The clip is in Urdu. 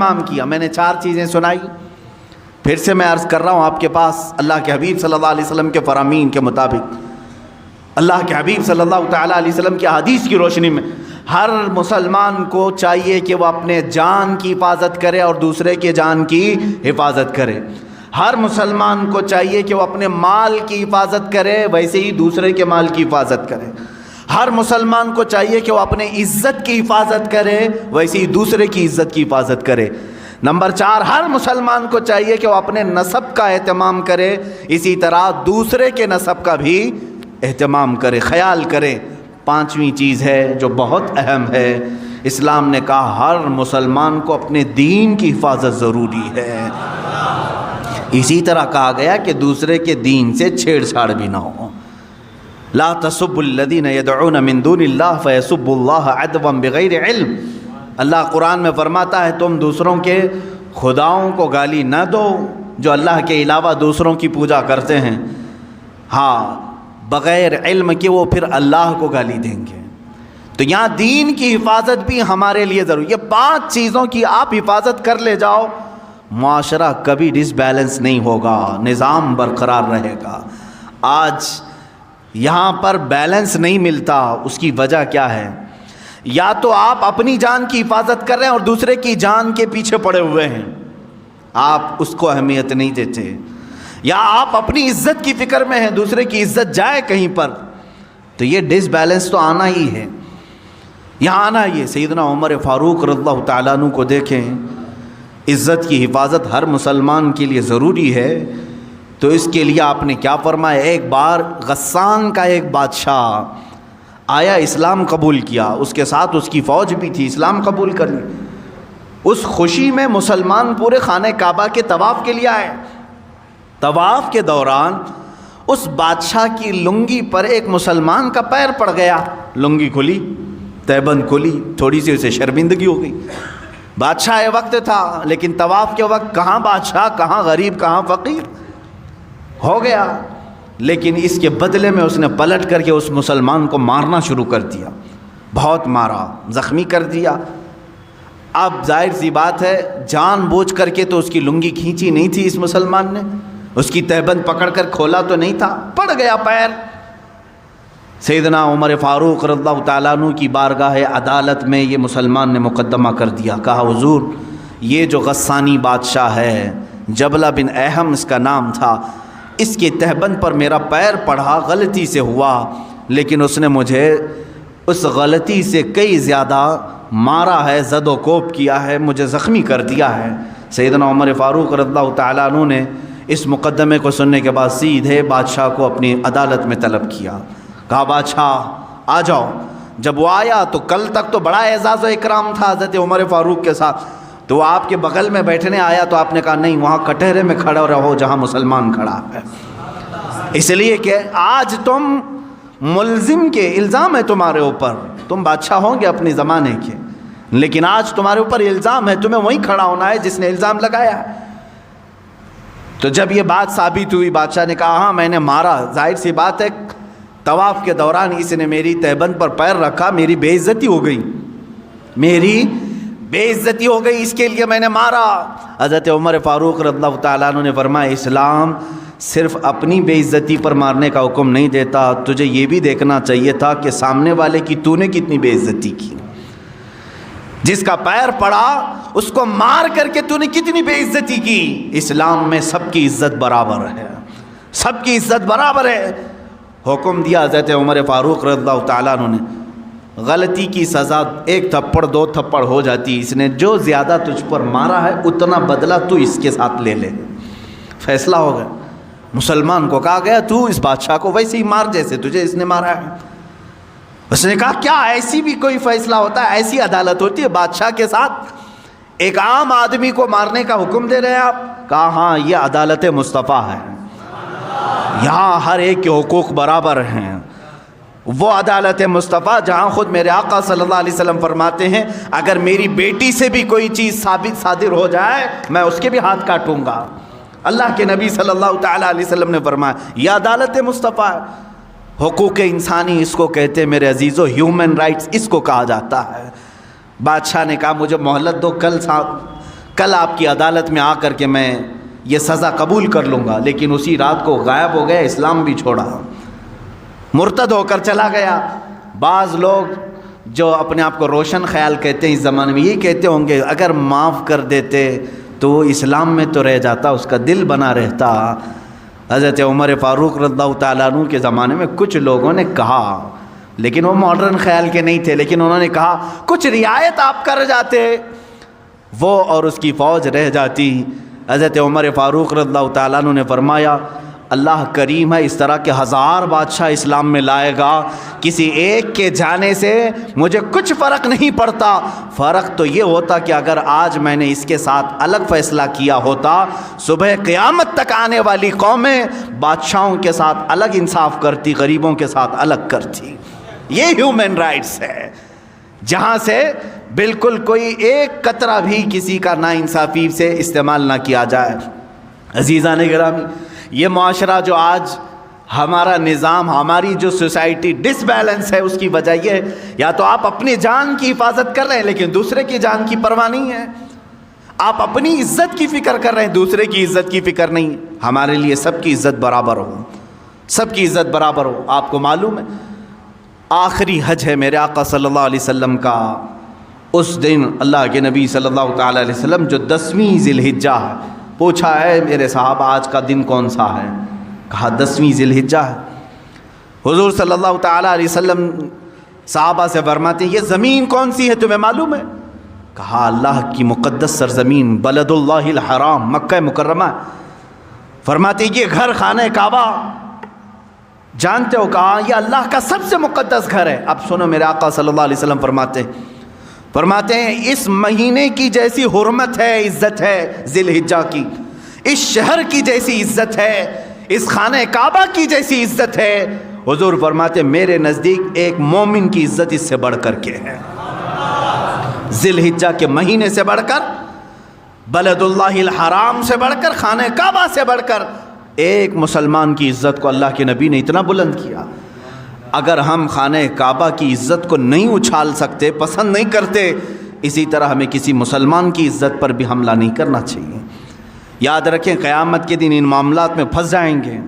اہتمام کیا. میں نے 4 چیزیں سنائی. پھر سے میں عرض کر رہا ہوں آپ کے پاس، اللہ کے حبیب صلی اللہ علیہ وسلم کے فرامین کے مطابق، اللہ کے حبیب صلی اللہ تعالیٰ علیہ وسلم کی حدیث کی روشنی میں ہر مسلمان کو چاہیے کہ وہ اپنے جان کی حفاظت کرے اور دوسرے کے جان کی حفاظت کرے. ہر مسلمان کو چاہیے کہ وہ اپنے مال کی حفاظت کرے، ویسے ہی دوسرے کے مال کی حفاظت کرے. ہر مسلمان کو چاہیے کہ وہ اپنے عزت کی حفاظت کرے، ویسے ہی دوسرے کی عزت کی حفاظت کرے. نمبر 4، ہر مسلمان کو چاہیے کہ وہ اپنے نسب کا اہتمام کرے، اسی طرح دوسرے کے نسب کا بھی اہتمام کرے، خیال کرے. 5ویں چیز ہے جو بہت اہم ہے، اسلام نے کہا ہر مسلمان کو اپنے دین کی حفاظت ضروری ہے. اسی طرح کہا گیا کہ دوسرے کے دین سے چھیڑ چھاڑ بھی نہ ہو. لا تسبوا الذین یدعون من دون اللہ فیسبوا اللہ عدوا بغیر علم. اللہ قرآن میں فرماتا ہے تم دوسروں کے خداؤں کو گالی نہ دو جو اللہ کے علاوہ دوسروں کی پوجا کرتے ہیں، ہاں بغیر علم کہ وہ پھر اللہ کو گالی دیں گے. تو یہاں دین کی حفاظت بھی ہمارے لیے ضروری. یہ 5 چیزوں کی آپ حفاظت کر لے جاؤ، معاشرہ کبھی ڈس بیلنس نہیں ہوگا، نظام برقرار رہے گا. آج یہاں پر بیلنس نہیں ملتا، اس کی وجہ کیا ہے؟ یا تو آپ اپنی جان کی حفاظت کر رہے ہیں اور دوسرے کی جان کے پیچھے پڑے ہوئے ہیں، آپ اس کو اہمیت نہیں دیتے، یا آپ اپنی عزت کی فکر میں ہیں، دوسرے کی عزت جائے کہیں پر، تو یہ ڈس بیلنس تو آنا ہی ہے. یہاں آنا ہی ہے. سیدنا عمر فاروق رضی اللہ تعالیٰ عنہ کو دیکھیں، عزت کی حفاظت ہر مسلمان کے لیے ضروری ہے. تو اس کے لیے آپ نے کیا فرمایا؟ ایک بار غسان کا ایک بادشاہ آیا، اسلام قبول کیا، اس کے ساتھ اس کی فوج بھی تھی، اسلام قبول کر لی. اس خوشی میں مسلمان پورے خانہ کعبہ کے طواف کے لیے آئے. طواف کے دوران اس بادشاہ کی لنگی پر ایک مسلمان کا پیر پڑ گیا. لنگی کھلی، تہبند کھلی، تھوڑی سی اسے شرمندگی ہو گئی. بادشاہ وقت تھا، لیکن طواف کے وقت کہاں بادشاہ، کہاں غریب، کہاں فقیر ہو گیا. لیکن اس کے بدلے میں اس نے پلٹ کر کے اس مسلمان کو مارنا شروع کر دیا. بہت مارا، زخمی کر دیا. اب ظاہر سی بات ہے جان بوجھ کر کے تو اس کی لنگی کھینچی نہیں تھی اس مسلمان نے، اس کی تہبند پکڑ کر کھولا تو نہیں تھا، پڑ گیا پیر. سیدنا عمر فاروق رضی اللہ تعالیٰ عنہ کی بارگاہ عدالت میں یہ مسلمان نے مقدمہ کر دیا. کہا حضور یہ جو غسانی بادشاہ ہے، جبلہ بن احم اس کا نام تھا، اس کے تہبند پر میرا پیر پڑھا، غلطی سے ہوا، لیکن اس نے مجھے اس غلطی سے کئی زیادہ مارا ہے، زد و کوب کیا ہے، مجھے زخمی کر دیا ہے. سیدنا عمر فاروق رضی اللہ تعالیٰ عنہ نے اس مقدمے کو سننے کے بعد سیدھے بادشاہ کو اپنی عدالت میں طلب کیا. کہا بادشاہ آ جاؤ. جب وہ آیا تو کل تک تو بڑا اعزاز و اکرام تھا حضرت عمر فاروق کے ساتھ، تو وہ آپ کے بغل میں بیٹھنے آیا تو آپ نے کہا نہیں، وہاں کٹہرے میں کھڑا رہو جہاں مسلمان کھڑا ہے، اس لیے کہ آج تم ملزم کے الزام ہے تمہارے اوپر، تم بادشاہ ہوں گے اپنے زمانے کے، لیکن آج تمہارے اوپر الزام ہے، تمہیں وہیں کھڑا ہونا ہے جس نے الزام لگایا ہے. تو جب یہ بات ثابت ہوئی، بادشاہ نے کہا ہاں میں نے مارا، ظاہر سی بات ہے طواف کے دوران اس نے میری تہبند پر پیر رکھا، میری بے عزتی ہو گئی، میری بے عزتی ہو گئی، اس کے لیے میں نے مارا. حضرت عمر فاروق رضی اللہ تعالیٰ عنہ نے فرمایا اسلام صرف اپنی بے عزتی پر مارنے کا حکم نہیں دیتا، تجھے یہ بھی دیکھنا چاہیے تھا کہ سامنے والے کی تو نے کتنی بے عزتی کی. جس کا پیر پڑا اس کو مار کر کے تو نے کتنی بے عزتی کی. اسلام میں سب کی عزت برابر ہے، سب کی عزت برابر ہے. حکم دیا حضرت عمر فاروق رضی اللہ تعالیٰ عنہ نے، غلطی کی سزا 1 تھپڑ 2 تھپڑ ہو جاتی، اس نے جو زیادہ تجھ پر مارا ہے اتنا بدلہ تو اس کے ساتھ لے لے. فیصلہ ہو گیا. مسلمان کو کہا گیا تو اس بادشاہ کو ویسے ہی مار جیسے تجھے اس نے مارا ہے. اس نے کہا کیا ایسی بھی کوئی فیصلہ ہوتا ہے، ایسی عدالت ہوتی ہے بادشاہ کے ساتھ ایک عام آدمی کو مارنے کا حکم دے رہے ہیں آپ؟ کہا ہاں یہ عدالت مصطفیٰ ہے، یہاں ہر ایک کے حقوق برابر ہیں. وہ عدالت مصطفیٰ جہاں خود میرے آقا صلی اللہ علیہ وسلم فرماتے ہیں اگر میری بیٹی سے بھی کوئی چیز صادر ہو جائے میں اس کے بھی ہاتھ کاٹوں گا. اللہ کے نبی صلی اللہ تعالیٰ علیہ وسلم نے فرمایا یہ عدالت مصطفیٰ. حقوق انسانی اس کو کہتے ہیں میرے عزیزو، ہیومن رائٹس اس کو کہا جاتا ہے. بادشاہ نے کہا مجھے مہلت دو، کل آپ کی عدالت میں آ کر کے میں یہ سزا قبول کر لوں گا، لیکن اسی رات کو غائب ہو گیا، اسلام بھی چھوڑا، مرتد ہو کر چلا گیا۔ بعض لوگ جو اپنے آپ کو روشن خیال کہتے ہیں اس زمانے میں، یہ کہتے ہوں گے اگر معاف کر دیتے تو وہ اسلام میں تو رہ جاتا، اس کا دل بنا رہتا۔ حضرت عمر فاروق رضی اللہ تعالیٰ عنہ کے زمانے میں کچھ لوگوں نے کہا، لیکن وہ ماڈرن خیال کے نہیں تھے، لیکن انہوں نے کہا کچھ رعایت آپ کر جاتے وہ اور اس کی فوج رہ جاتی۔ حضرت عمر فاروق رضی اللہ تعالیٰ عنہ نے فرمایا اللہ کریم ہے، اس طرح کے 1000 بادشاہ اسلام میں لائے گا، کسی ایک کے جانے سے مجھے کچھ فرق نہیں پڑتا۔ فرق تو یہ ہوتا کہ اگر آج میں نے اس کے ساتھ الگ فیصلہ کیا ہوتا، صبح قیامت تک آنے والی قومیں بادشاہوں کے ساتھ الگ انصاف کرتی، غریبوں کے ساتھ الگ کرتی۔ یہ ہیومن رائٹس ہے، جہاں سے بالکل کوئی ایک قطرہ بھی کسی کا ناانصافی سے استعمال نہ کیا جائے۔ عزیزان گرامی، یہ معاشرہ جو آج ہمارا نظام، ہماری جو سوسائٹی ڈس بیلنس ہے، اس کی وجہ یہ ہے یا تو آپ اپنی جان کی حفاظت کر رہے ہیں لیکن دوسرے کی جان کی پرواہ نہیں ہے، آپ اپنی عزت کی فکر کر رہے ہیں، دوسرے کی عزت کی فکر نہیں۔ ہمارے لیے سب کی عزت برابر ہو، سب کی عزت برابر ہو۔ آپ کو معلوم ہے آخری حج ہے میرے آقا صلی اللہ علیہ وسلم کا، اس دن اللہ کے نبی صلی اللہ تعالیٰ علیہ وسلم جو 10ویں ذی الحجہ ہے، پوچھا ہے میرے صحابہ آج کا دن کون سا ہے؟ کہا 10ویں ذی الحجہ ہے۔ حضور صلی اللہ تعالیٰ علیہ وسلم صحابہ سے فرماتے ہیں یہ زمین کون سی ہے تمہیں معلوم ہے؟ کہا اللہ کی مقدس سرزمین بلد اللہ الحرام، مکہ مکرمہ۔ فرماتے ہیں یہ گھر خانہ کعبہ جانتے ہو؟ کہا یہ اللہ کا سب سے مقدس گھر ہے۔ اب سنو میرے آقا صلی اللہ علیہ وسلم فرماتے ہیں اس مہینے کی جیسی حرمت ہے، عزت ہے ذی الحجہ کی، اس شہر کی جیسی عزت ہے، اس خانہ کعبہ کی جیسی عزت ہے، حضور فرماتے ہیں میرے نزدیک ایک مومن کی عزت اس سے بڑھ کر کے ہے۔ ذی الحجہ کے مہینے سے بڑھ کر، بلد اللہ الحرام سے بڑھ کر، خانہ کعبہ سے بڑھ کر ایک مسلمان کی عزت کو اللہ کے نبی نے اتنا بلند کیا۔ اگر ہم خانہ کعبہ کی عزت کو نہیں اچھال سکتے، پسند نہیں کرتے، اسی طرح ہمیں کسی مسلمان کی عزت پر بھی حملہ نہیں کرنا چاہیے۔ یاد رکھیں قیامت کے دن ان معاملات میں پھنس جائیں گے۔